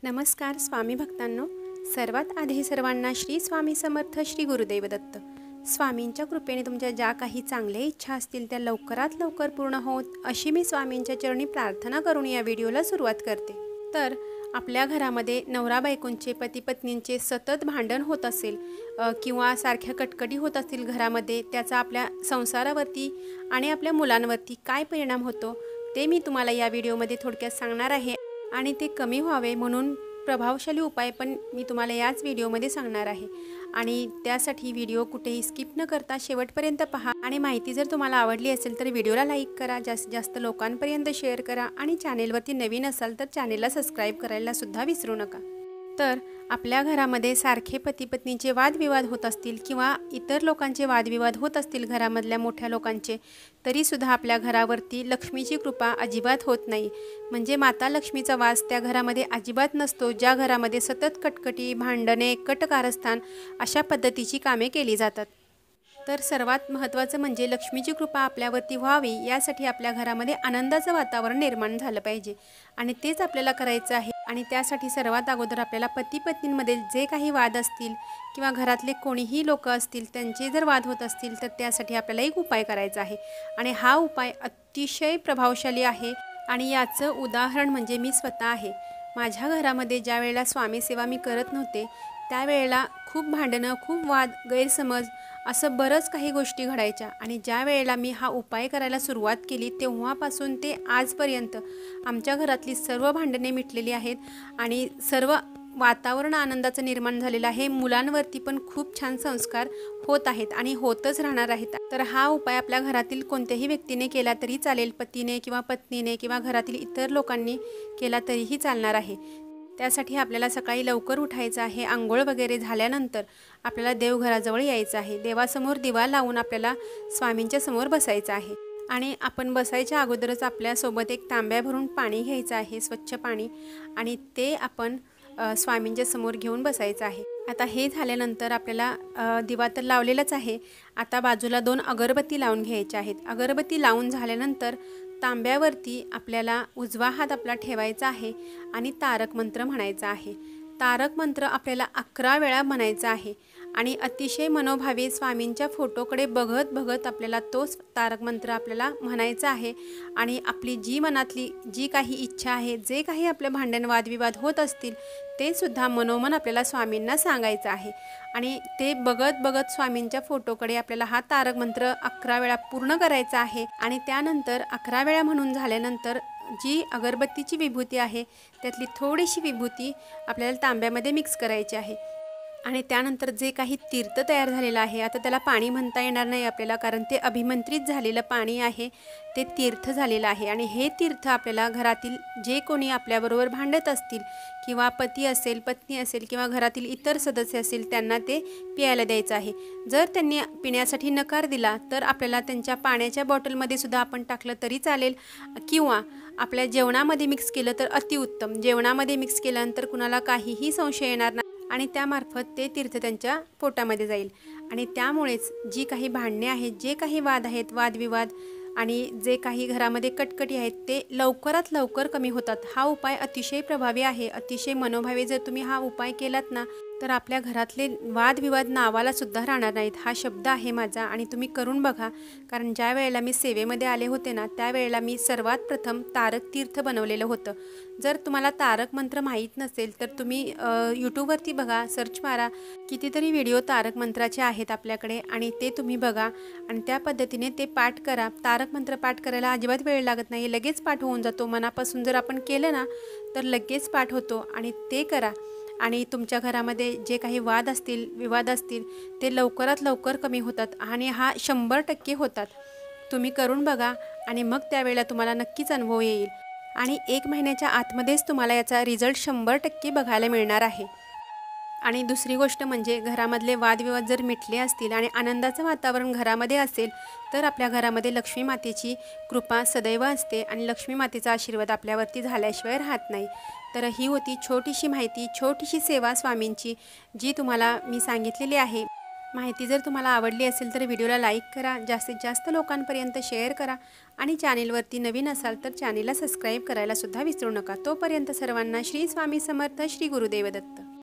नमस्कार स्वामी भक्तांनो, सर्वात आधी सर्वांना श्री स्वामी समर्थ, श्री गुरुदेव दत्त। स्वामींच्या कृपेने तुमच्या ज्या काही चांगल्या इच्छा असतील त्या लवकरात लवकर पूर्ण होत अशी मी स्वामींच्या चरणी प्रार्थना करून या व्हिडिओला सुरुवात करते। तर आपल्या घरामध्ये नवरा बायकोंचे, पती पत्नींचे सतत भांडण होत असेल किंवा सारख्या कटकटी होत असतील घरामध्ये, त्याचा आपल्या संसारावरती आणि आपल्या मुलांवरती काय परिणाम होतो ते मी तुम्हाला या व्हिडिओमध्ये थोडक्यात सांगणार आहे। आणि ते कमी व्हावे म्हणून प्रभावशाली उपाय पण मी तुम्हाला याच व्हिडिओमध्ये सांगणार आहे। आणि त्यासाठी व्हिडिओ कुठेही स्किप न करता शेवटपर्यंत पहा। आणि माहिती जर तुम्हाला आवडली असेल तर व्हिडिओला लाईक करा, जास्तीत जास्त लोकांपर्यंत शेअर करा आणि चॅनेलवरती नवीन असाल तर चॅनेलला सबस्क्राईब करायला सुद्धा विसरू नका। तर आपल्या घरामध्ये सारखे पती पत्नीचे वादविवाद होत असतील किंवा इतर लोकांचे वादविवाद होत असतील घरामधल्या मोठ्या लोकांचे, तरीसुद्धा आपल्या घरावरती लक्ष्मीची कृपा अजिबात होत नाही। म्हणजे माता लक्ष्मीचा वास त्या घरामध्ये अजिबात नसतो, ज्या घरामध्ये सतत कटकटी, भांडणे, कटकारस्थान अशा पद्धतीची कामे केली जातात। तर सर्वात महत्त्वाचं म्हणजे लक्ष्मीची कृपा आपल्यावरती व्हावी यासाठी आपल्या घरामध्ये आनंदाचं वातावरण निर्माण झालं पाहिजे आणि तेच आपल्याला करायचं आहे। आणि त्यासाठी सर्वात अगोदर आपल्याला पती पत्नींमध्ये जे काही वाद असतील किंवा घरातले कोणीही लोक असतील त्यांचे जर वाद होत असतील तर त्यासाठी आपल्याला एक उपाय करायचा आहे। आणि हा उपाय अतिशय प्रभावशाली आहे आणि याचं उदाहरण म्हणजे मी स्वतः आहे। माझ्या घरामध्ये ज्या वेळेला स्वामी सेवा मी करत नव्हते त्यावेळेला खूप भांडणं, खूप वाद, गैरसमज असं बरंच काही गोष्टी घडायच्या। आणि ज्या वेळेला मी हा उपाय करायला सुरुवात केली तेव्हापासून ते आजपर्यंत आमच्या घरातली सर्व भांडणे मिटलेली आहेत आणि सर्व वातावरण आनंदाचं निर्माण झालेलं आहे। मुलांवरती पण खूप छान संस्कार होत आहेत आणि होतच राहणार आहेत। तर हा उपाय आपल्या घरातील कोणत्याही व्यक्तीने केला तरी चालेल, पतीने किंवा पत्नीने किंवा घरातील इतर लोकांनी केला तरीही चालणार आहे। त्यासाठी आपल्याला सकाळी लवकर उठायचं आहे। आंघोळ वगैरे झाल्यानंतर आपल्याला देवघराजवळ यायचं आहे। देवासमोर दिवा लावून आपल्याला स्वामींच्या समोर बसायचं आहे। आणि आपण बसायच्या अगोदरच आपल्यासोबत एक तांब्या भरून पाणी घ्यायचं आहे, स्वच्छ पाणी, आणि ते आपण स्वामींच्या समोर घेऊन बसायचं आहे। आता हे झाल्यानंतर आपल्याला दिवा तर लावलेलाच आहे, आता बाजूला 2 अगरबत्ती लावून घ्यायच्या आहेत। अगरबत्ती लावून झाल्यानंतर तांब्यावरती आपल्याला उजवा हात आपला ठेवायचा आहे आणि तारक मंत्र म्हणायचा आहे। तारक मंत्र आपल्याला 11 वेळा म्हणायचा आहे आणि अतिशय मनोभावे स्वामींच्या फोटोकडे बघत बघत आपल्याला तोच तारक मंत्र आपल्याला म्हणायचा आहे। आणि आपली जी मनातली जी काही इच्छा आहे, जे काही आपले भांडण वादविवाद होत असतील ते सुद्धा मनोमन आपल्याला स्वामींना सांगायचं आहे। आणि ते बघत बघत स्वामींच्या फोटोकडे आपल्याला हा तारक मंत्र 11 वेळा पूर्ण करायचा आहे। आणि त्यानंतर 11 वेळा म्हणून झाल्यानंतर जी अगरबत्तीची विभूती आहे त्यातली थोडीशी विभूती आपल्याला तांब्यामध्ये मिक्स करायची आहे। आणि त्यानंतर जे काही तीर्थ तयार झालेलं आहे, आता त्याला पाणी म्हणता येणार नाही आपल्याला, कारण ते अभिमंत्रित झालेलं पाणी आहे, ते तीर्थ झालेलं आहे। आणि हे तीर्थ आपल्याला घरातील जे कोणी आपल्याबरोबर भांडत असतील किंवा पती असेल, पत्नी असेल किंवा घरातील इतर सदस्य असेल त्यांना ते प्यायला द्यायचं आहे। जर त्यांनी पिण्यासाठी नकार दिला तर आपल्याला त्यांच्या पाण्याच्या बॉटलमध्ये सुद्धा आपण टाकलं तरी चालेल किंवा आपल्या जेवणामध्ये मिक्स केलं तर अतिउत्तम। जेवणामध्ये मिक्स केल्यानंतर कुणाला काहीही संशय येणार नाही आणि त्यामार्फत ते तीर्थ त्यांच्या पोटामध्ये जाईल। आणि त्यामुळेच जी काही भांडणे आहेत, जे काही वाद आहेत, वादविवाद आणि जे काही घरामध्ये कटकटी आहेत ते लवकरात लवकर कमी होतात। हा उपाय अतिशय प्रभावी आहे, अतिशय मनोभावे जर तुम्ही हा उपाय केलात ना तर आपल्या घरातले वादविवाद नावाला सुद्धा राहणार नाहीत। हा शब्द आहे माझा आणि तुम्ही करून बघा, कारण ज्या वेळेला मी सेवेमध्ये आले होते ना त्यावेळेला मी सर्वात प्रथम तारक तीर्थ बनवलेलं होतं। जर तुम्हाला तारक मंत्र माहीत नसेल तर तुम्ही यूट्यूबवरती बघा, सर्च मारा, कितीतरी व्हिडिओ तारक मंत्राचे आहेत आपल्याकडे आणि ते तुम्ही बघा आणि त्या पद्धतीने ते पाठ करा। तारक मंत्र पाठ करायला अजिबात वेळ लागत नाही, लगेच पाठ होऊन जातो। मनापासून जर आपण केलं ना तर लगेच पाठ होतो आणि ते करा। आणि तुमच्या घरामध्ये जे काही वाद असतील, विवाद असतील ते लवकरात लवकर कमी होतात आणि हा 100% होतात। तुम्ही करून बघा आणि मग त्यावेळेला तुम्हाला नक्कीच अनुभव येईल आणि 1 महिन्याच्या आतमध्येच तुम्हाला याचा रिझल्ट 100% बघायला मिळणार आहे। आणि दुसरी गोष्ट म्हणजे घरामधले वादविवाद जर मिटले असतील आणि आनंदाचं वातावरण घरामध्ये असेल तर आपल्या घरामध्ये लक्ष्मी मातेची कृपा सदैव असते आणि लक्ष्मी मातेचा आशीर्वाद आपल्यावरती झाल्याशिवाय राहत नाही। तर ही होती छोटीशी माहिती, छोटीशी सेवा स्वामींची जी तुम्हाला मी सांगितलेली आहे। माहिती जर तुम्हाला आवडली असेल तर व्हिडिओला लाईक करा, जास्तीत जास्त लोकांपर्यंत शेअर करा आणि चॅनेलवरती नवीन असाल तर चॅनेलला सबस्क्राईब करायला सुद्धा विसरू नका. तोपर्यंत सर्वांना श्री स्वामी समर्थ, श्री गुरुदेव दत्त.